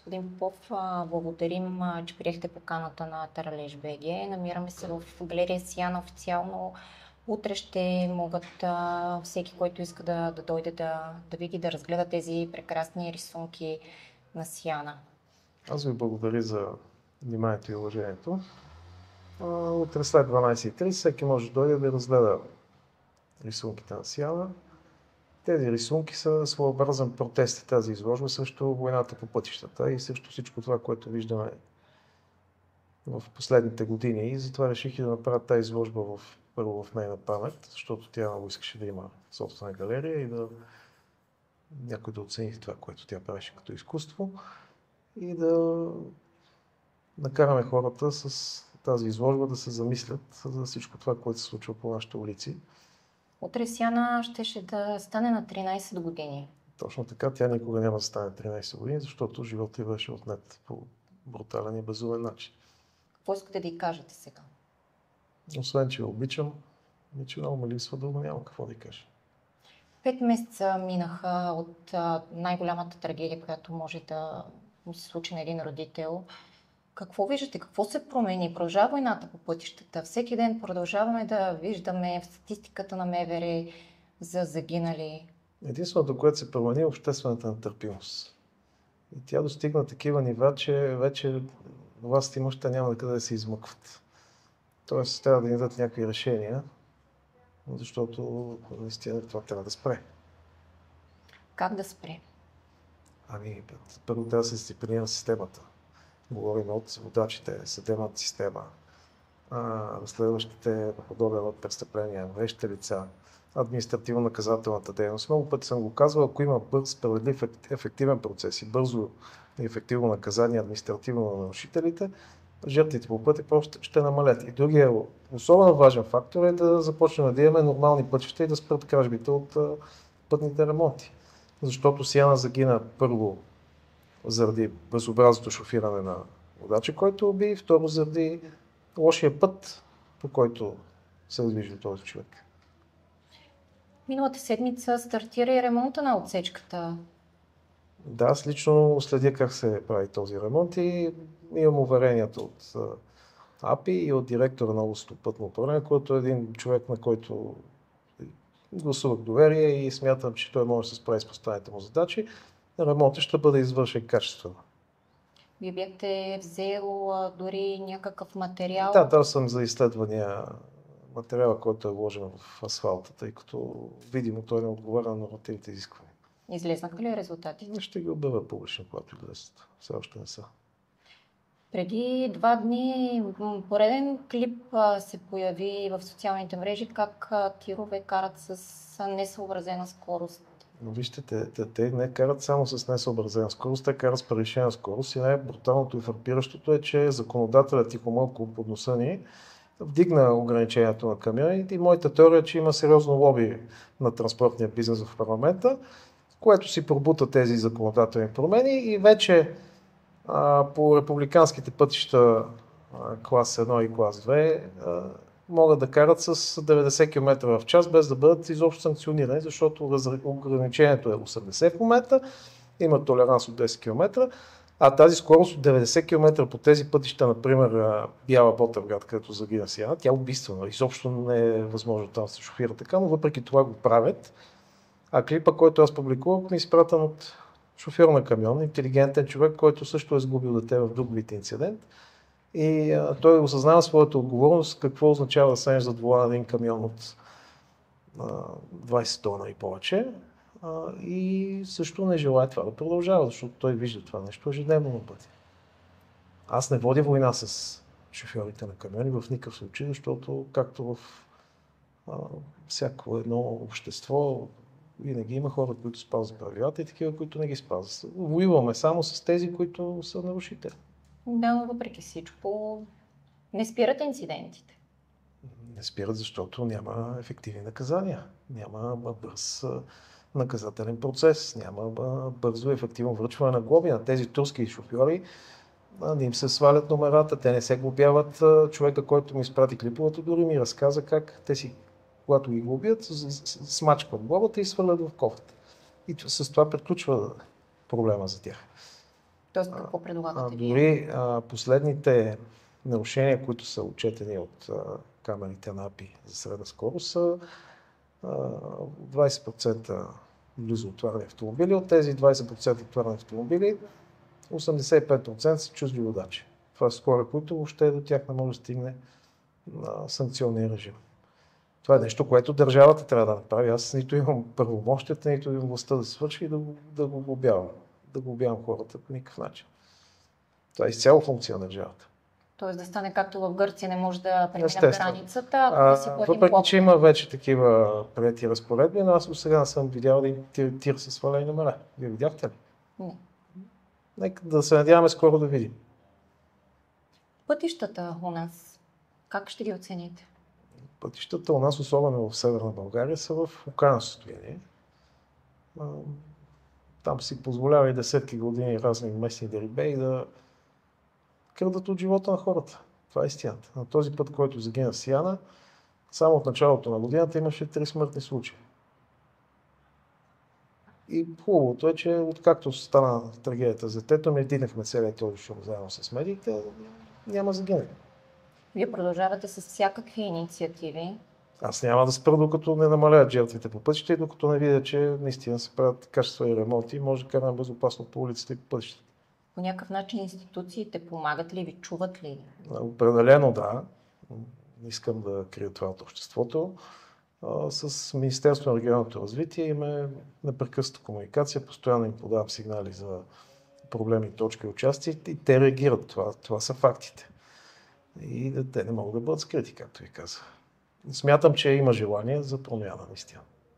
Господин Попов, благодарим, че приехте поканата на Таралеж БГ. Намираме се в галерия Сияна официално. Утре ще могат всеки, който иска да дойде да види, да разгледа тези прекрасни рисунки на Сияна. Аз ви благодаря за вниманието и уважението. Утре след 12:30 всеки може да дойде да разгледа рисунките на Сияна. Тези рисунки са своеобразен протест, тази изложба срещу войната по пътищата и срещу всичко това, което виждаме в последните години. И затова реших и да направя тази изложба първо в нейна памет, защото тя много искаше да има собствена галерия и някой да оцени това, което тя правеше като изкуство и да накараме хората с тази изложба да се замислят за всичко това, което се случва по нашите улици. Утре Сияна щеше да стане на 13 години. Точно така, тя никога няма да стане 13 години, защото живота ѝ беше отнет по брутален и безумен начин. Какво искате да й кажете сега? Освен, че я обичам, и че много ме липсва, дълго няма какво да й кажа. 5 месеца минаха от най-голямата трагедия, която може да му се случи на един родител. Какво виждате? Какво се промени? Продължава войната по пътищата. Всеки ден продължаваме да виждаме в статистиката на МВР за загинали. Единственото, което се промени, е обществената нетърпимост. И тя достигна такива нива, че вече властите имащите няма къде да се измъкват. Тоест, трябва да ни дадат някакви решения, защото наистина това трябва да спре. Как да спре? Първо трябва да се дисциплинира системата. Говорим от водачите, съдебната система, разследващите на подобен от престъпления, вещите лица, административно-наказателната дейност. Много пъти съм го казвал, ако има бърз, справедлив, ефективен процес и бързо и ефективно наказание административно на нарушителите, жертвите по пътя просто ще намалят. И другия особено важен фактор е да започнем да имаме нормални пътища и да спрат кражбите от пътните ремонти. Защото Сияна загина първо заради безобразното шофиране на водача, който уби, и второ заради лошия път, по който се движи този човек. Миналата седмица стартира и ремонта на отсечката. Да, аз лично следя как се прави този ремонт и имам уверението от АПИ и от директора на областното пътно управление, който е един човек, на който гласувах доверие и смятам, че той може да се справи с поставените му задачи. Ремонтът ще бъде извършен качествено. Вие бяхте взел дори някакъв материал? Да, дал съм за изследвания материала, който е вложен в асфалта, тъй като видимо той не отговаря на нормативните изисквания. Излезнаха ли резултатите? Ще ги обявя публично, когато излезат. Все още не са. Преди 2 дни пореден клип се появи в социалните мрежи, как тирове карат с несъобразена скорост. Но вижте, те не карат само с несъобразена скорост, те карат с превишена скорост и най-бруталното и фрапиращото е, че законодателят тихомълко под носа ни вдигна ограничението на камионите и моята теория е, че има сериозно лоби на транспортния бизнес в парламента, което си пробута тези законодателни промени и вече по републиканските пътища клас 1 и клас 2 могат да карат с 90 км в час, без да бъдат изобщо санкционирани, защото ограничението е 80 в момента, има толеранс от 10 км, а тази скорост от 90 км по тези пътища, например Бяла Ботевград, където загина Сияна, тя е убийствена. Изобщо не е възможно там да се шофира така, но въпреки това го правят. А клипа, който аз публикувах, ми е изпратен от шофьор на камион, интелигентен човек, който също е сгубил дете в друг вид инцидент. И той осъзнава своята отговорност, какво означава да седнеш зад волана на един камион от 20 тона и повече. И също не желая това да продължава, защото той вижда това нещо ежедневно на пътя. Аз не водя война с шофьорите на камиони в никакъв случай, защото както в всяко едно общество винаги има хора, които спазват правилата и такива, които не ги спазват. Воюваме само с тези, които са нарушители. Да, но въпреки всичко не спират инцидентите. Не спират, защото няма ефективни наказания. Няма бърз наказателен процес, няма бързо ефективно връчване на глоби на тези турски шофьори. Не им се свалят номерата, те не се глобяват. Човека, който ми изпрати клиповото, дори ми разказа как те си, когато ги глобят, смачкват глобата и свалят в кофата. И с това приключва проблема за тях. Тоест какво предлагате вие? Дори последните нарушения, които са отчетени от камерите на API за средна скорост, са 20% близо отварени автомобили. От тези 20% отварени автомобили, 85% са чужди водачи. Това са хора, които въобще до тях не може да стигне на санкционния режим. Това е нещо, което държавата трябва да направи. Аз нито имам правомощията, нито имам властта да свърши и да го глобявам. Да глобявам хората по никакъв начин. Това е изцяло функция на държавата. Тоест да стане както в Гърция, не може да преминем Естествено. границата, ако да си платим Въпреки, глоба. че има вече такива приети разпоредби, но аз до сега не съм видял да им тир със свалени номера. Вие видяхте ли? Не. Нека да се надяваме скоро да видим. Пътищата у нас, как ще ги оцените? Пътищата у нас, особено в Северна България, са в окаяно състояние. Там си позволява и десетки години разни местни дерибеи да крадат от живота на хората. Това е истината. На този път, който загина в Сияна, само от началото на годината имаше 3 смъртни случаи. И хубавото е, че откакто стана трагедията за детето, ми дигнахме целият този шум заедно с медиите, няма загинали. Вие продължавате с всякакви инициативи. Аз няма да спра, докато не намалят жертвите по пътища и докато не видя, че наистина се правят качествени ремонти и може да караме безопасно по улиците и по пътищата. По някакъв начин институциите помагат ли ви, чуват ли? Определено да. Не искам да крия това от обществото. С Министерството на регионалното развитие имаме непрекъсната комуникация, постоянно им подавам сигнали за проблеми, точки и участия и те реагират. Това са фактите. И те не могат да бъдат скрити, както ви казах. Смятам, че има желание за промяна, наистина.